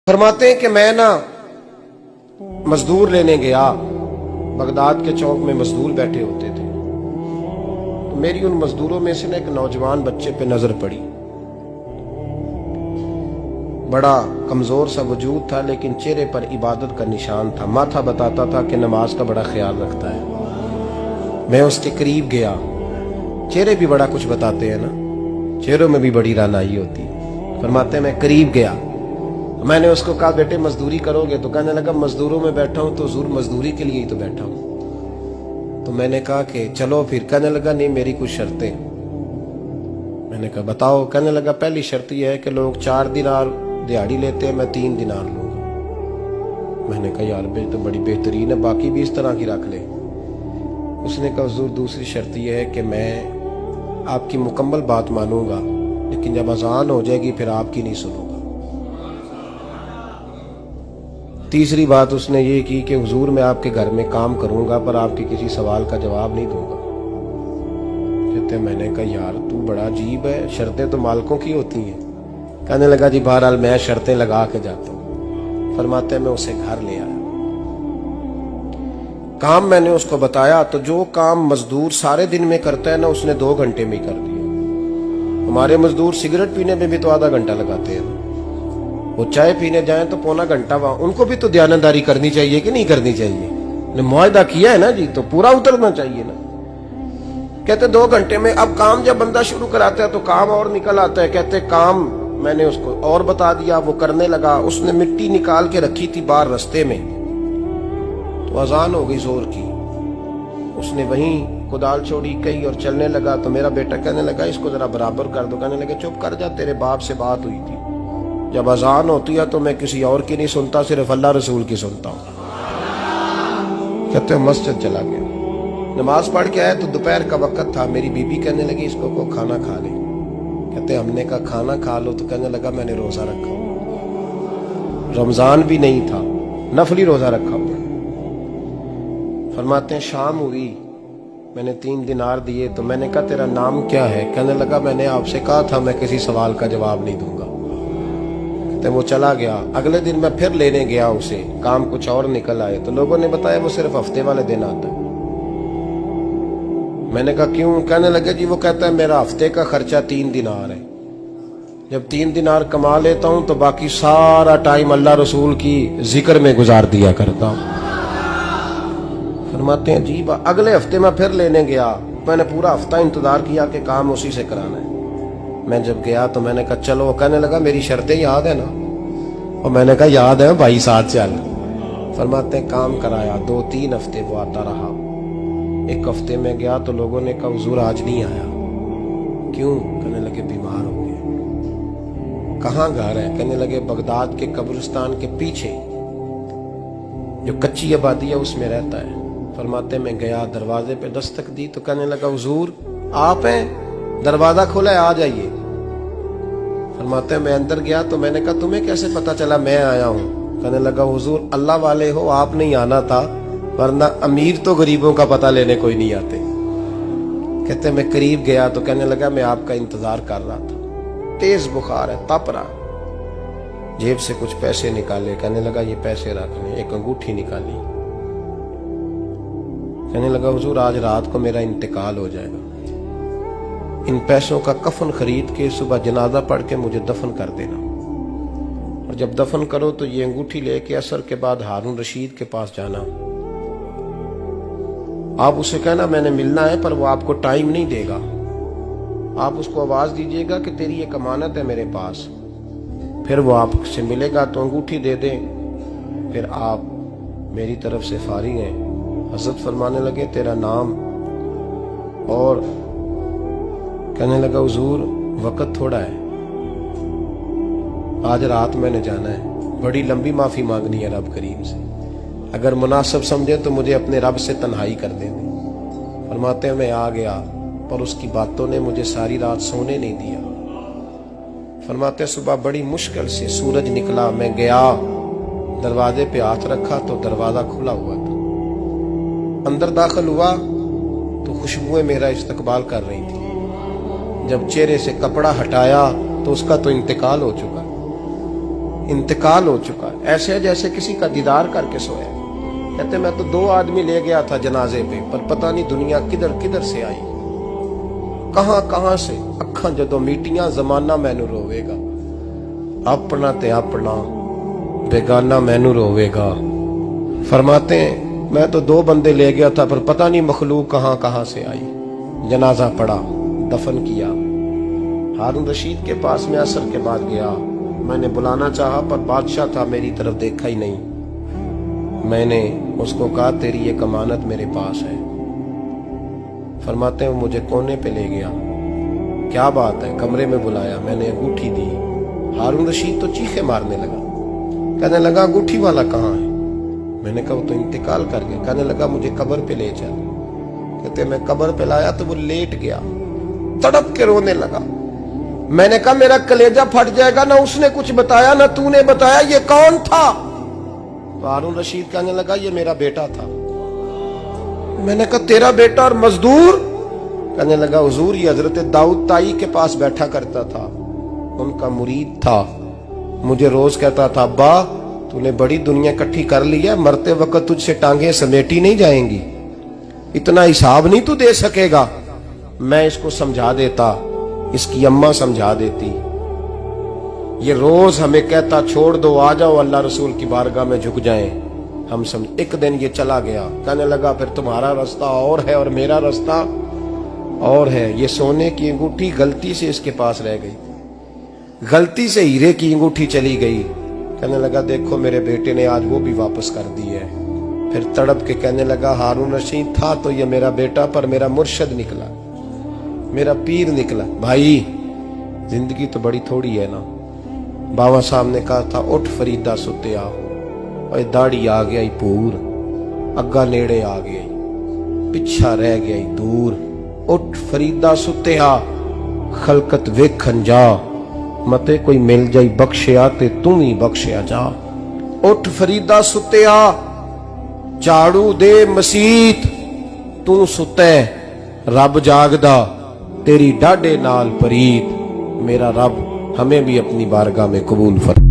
फरमाते हैं कि मैं ना मजदूर लेने गया, बगदाद के चौक में मजदूर बैठे होते थे, तो मेरी उन मजदूरों में से ना एक नौजवान बच्चे पे नजर पड़ी। बड़ा कमजोर सा वजूद था, लेकिन चेहरे पर इबादत का निशान था। माथा बताता था कि नमाज का बड़ा ख्याल रखता है। मैं उसके करीब गया। चेहरे भी बड़ा कुछ बताते हैं ना, चेहरों में भी बड़ी रानाई होती है। फरमाते हैं मैं करीब गया, मैंने उसको कहा बेटे मजदूरी करोगे? तो कहने लगा मजदूरों में बैठा हूं तो हुजूर मजदूरी के लिए ही तो बैठा हूं। तो मैंने कहा कि चलो फिर। कहने लगा नहीं मेरी कुछ शर्तें। मैंने कहा बताओ। कहने लगा पहली शर्त यह है कि लोग 4 दिनार दिहाड़ी लेते हैं, मैं 3 दिनार लूंगा। मैंने कहा यार बे तो बड़ी बेहतरीन है, बाकी भी इस तरह की रख ले। उसने कहा हुजूर दूसरी शर्त यह है कि मैं आपकी मुकम्मल बात मानूंगा, लेकिन जब अजान हो जाएगी फिर आपकी नहीं सुनूंगा। तीसरी बात उसने ये की कि हुजूर मैं आपके घर में काम करूंगा पर आपके किसी सवाल का जवाब नहीं दूंगा। कहते मैंने कहा यार तू बड़ा अजीब है, शर्तें तो मालिकों की होती हैं। कहने लगा जी बहरहाल मैं शर्तें लगा के जाता हूं। फरमाते हैं मैं उसे घर ले आया। काम मैंने उसको बताया तो जो काम मजदूर सारे दिन में करता है ना, उसने 2 घंटे में ही कर दिया। हमारे मजदूर सिगरेट पीने में भी तो आधा घंटा लगाते हैं, वो चाय पीने जाएं तो पौना घंटा वहां। उनको भी तो दयानतदारी करनी चाहिए कि नहीं करनी चाहिए? ने मुआहदा किया है ना जी, तो पूरा उतरना चाहिए ना। कहते 2 घंटे में। अब काम जब बंदा शुरू कराता है तो काम और निकल आता है। कहते काम मैंने उसको और बता दिया, वो करने लगा। उसने मिट्टी निकाल के रखी थी बाहर रस्ते में, तो अजान हो गई जोर की। उसने वहीं कुदाल छोड़ी कही और चलने लगा। तो मेरा बेटा कहने लगा इसको जरा बराबर कर दो। कहने लगे चुप कर जा, तेरे बाप से बात हुई थी, जब अजान होती है तो मैं किसी और की नहीं सुनता, सिर्फ अल्लाह रसूल की सुनता हूँ। कहते मस्जिद चला गया, नमाज पढ़ के आया तो दोपहर का वक्त था। मेरी बीबी कहने लगी इसको को खाना खा ले। कहते हमने कहा खाना खा लो, तो कहने लगा मैंने रोजा रखा, रमजान भी नहीं था, नफली रोजा रखा हुआ। फरमाते हैं शाम हुई, मैंने 3 दिनार दिए। तो मैंने कहा तेरा नाम क्या है? कहने लगा मैंने आपसे कहा था मैं किसी सवाल का जवाब नहीं दूंगा। तो वो चला गया। अगले दिन मैं फिर लेने गया उसे, काम कुछ और निकल आए। तो लोगों ने बताया वो सिर्फ हफ्ते वाले दिन आता है। मैंने कहा क्यों? कहने लगे जी वो कहता है मेरा हफ्ते का खर्चा 3 दिनार है, जब 3 दिनार कमा लेता हूं तो बाकी सारा टाइम अल्लाह रसूल की जिक्र में गुजार दिया करता हूं। फरमाते हैं जी अगले हफ्ते मैं फिर लेने गया। मैंने पूरा हफ्ता इंतजार किया कि काम उसी से कराना है। मैं जब गया तो मैंने कहा चलो। कहने लगा मेरी शर्तें याद है ना? और मैंने कहा याद है भाई साथ चल। फरमाते हैं काम कराया। 2-3 हफ्ते वो आता रहा। एक हफ्ते में गया तो लोगों ने कहा हुजूर आज नहीं आया। क्यों? कहने लगे बीमार हो गए। कहाँ घर है? कहने लगे बगदाद के कब्रिस्तान के पीछे जो कच्ची आबादी है उसमें रहता है। फरमाते मैं गया, दरवाजे पे दस्तक दी तो कहने लगा हुजूर आप हैं? दरवाजा खोला है, आ जाइए। फरमाते हैं मैं अंदर गया तो मैंने कहा तुम्हें कैसे पता चला मैं आया हूँ? कहने लगा हुजूर अल्लाह वाले हो, आप नहीं आना था, वरना अमीर तो गरीबों का पता लेने कोई नहीं आते। कहते मैं करीब गया तो कहने लगा मैं आपका इंतजार कर रहा था, तेज बुखार है, तप रहा। जेब से कुछ पैसे निकाले। कहने लगा ये पैसे रख लें। एक अंगूठी निकाली। कहने लगा हुजूर आज रात को मेरा इंतकाल हो जाएगा, इन पैसों का कफन खरीद के सुबह जनाजा पढ़ के मुझे दफन कर देना, और जब दफन करो तो ये अंगूठी लेके असर के बाद हारून रशीद के पास जाना। आप उसे कहना मैंने मिलना है पर वो आपको टाइम नहीं देगा। आप उसको आवाज दीजिएगा कि तेरी एक अमानत है मेरे पास। फिर वो आपसे मिलेगा तो अंगूठी दे दें, फिर आप मेरी तरफ से फारिग हैं। हजरत फरमाने लगे तेरा नाम? और कहने लगा हुजूर वक्त थोड़ा है, आज रात मैंने जाना है, बड़ी लंबी माफी मांगनी है रब करीम से, अगर मुनासिब समझे तो मुझे अपने रब से तन्हाई कर देने। फरमाते हैं मैं आ गया पर उसकी बातों ने मुझे सारी रात सोने नहीं दिया। फरमाते हैं सुबह बड़ी मुश्किल से सूरज निकला, मैं गया दरवाजे पे हाथ रखा तो दरवाजा खुला हुआ था। अंदर दाखिल हुआ तो खुशबुएं मेरा इस्तकबाल कर रही थी। जब चेहरे से कपड़ा हटाया तो उसका तो इंतकाल हो चुका। इंतकाल हो चुका है, ऐसे है जैसे किसी का दीदार करके सोया। कहते मैं तो 2 आदमी ले गया था जनाजे पे, पर पता नहीं दुनिया किधर किधर से आई, कहां कहां से। अखां जदों मीटियां जमाना मैनू रोवेगा, अपना ते अपना बेगाना मैनू रोवेगा। फरमाते हैं मैं तो 2 बंदे ले गया था, पर पता नहीं मखलूक कहां कहां से आई। जनाजा पड़ा, दफन किया। हारून रशीद के पास में असर के बाद गया, मैंने बुलाना चाहा पर बादशाह था, मेरी तरफ देखा ही नहीं। मैंने उसको कहा तेरी ये कमानत मेरे पास है। फरमाते हैं वो मुझे कोने पे ले गया, क्या बात है, कमरे में बुलाया, मैंने अंगूठी दी। हारून रशीद तो चीखे मारने लगा, कहने लगा अंगूठी वाला कहाँ है? मैंने कहा वो तो इंतकाल कर गया। कहने लगा मुझे कब्र पे ले चल। कहते मैं कब्र पे लाया तो वो लेट गया, तड़प के रोने लगा। मैंने कहा मेरा कलेजा फट जाएगा, ना उसने कुछ बताया ना तूने बताया, ये कौन था? तो हारून रशीद कहने लगा ये मेरा बेटा था। मैंने कहा तेरा बेटा और मजदूर? कहने लगा हुजूर ये हजरत दाऊद ताई के पास बैठा करता था, उनका मुरीद था, मुझे रोज कहता था अब्बा तूने बड़ी दुनिया इकट्ठी कर ली है, मरते वक्त तुझसे टांगे समेटी नहीं जाएंगी, इतना हिसाब नहीं तू दे सकेगा। मैं इसको समझा देता, इसकी अम्मा समझा देती। ये रोज हमें कहता छोड़ दो, आ जाओ अल्लाह रसूल की बारगाह में झुक जाएं। हम समझ। एक दिन ये चला गया, कहने लगा फिर तुम्हारा रास्ता और है और मेरा रास्ता और है। ये सोने की अंगूठी गलती से इसके पास रह गई, गलती से हीरे की अंगूठी चली गई। कहने लगा देखो मेरे बेटे ने आज वो भी वापस कर दी है। फिर तड़प के कहने लगा हारून रशीद था तो ये मेरा बेटा, पर मेरा मुर्शद निकला, मेरा पीर निकला। भाई जिंदगी तो बड़ी थोड़ी है ना। बाबा साहब ने कहा था उठ फरीदा सुत्या, और दाढ़ी आ गया ही पूर, अग्गा नेड़े आ गया, पिछा रह गया ही दूर। उठ फरीदा सुत्या खलकत वेखन जा, मते कोई मिल जाई बख्शिया ते तू ही बख्शिया जा। उठ फरीदा सुत्या झाड़ू दे मसीत, तू सुते रब जागदा, तेरी डाडे नाल परीत। मेरा रब हमें भी अपनी बारगाह में कबूल फरमा।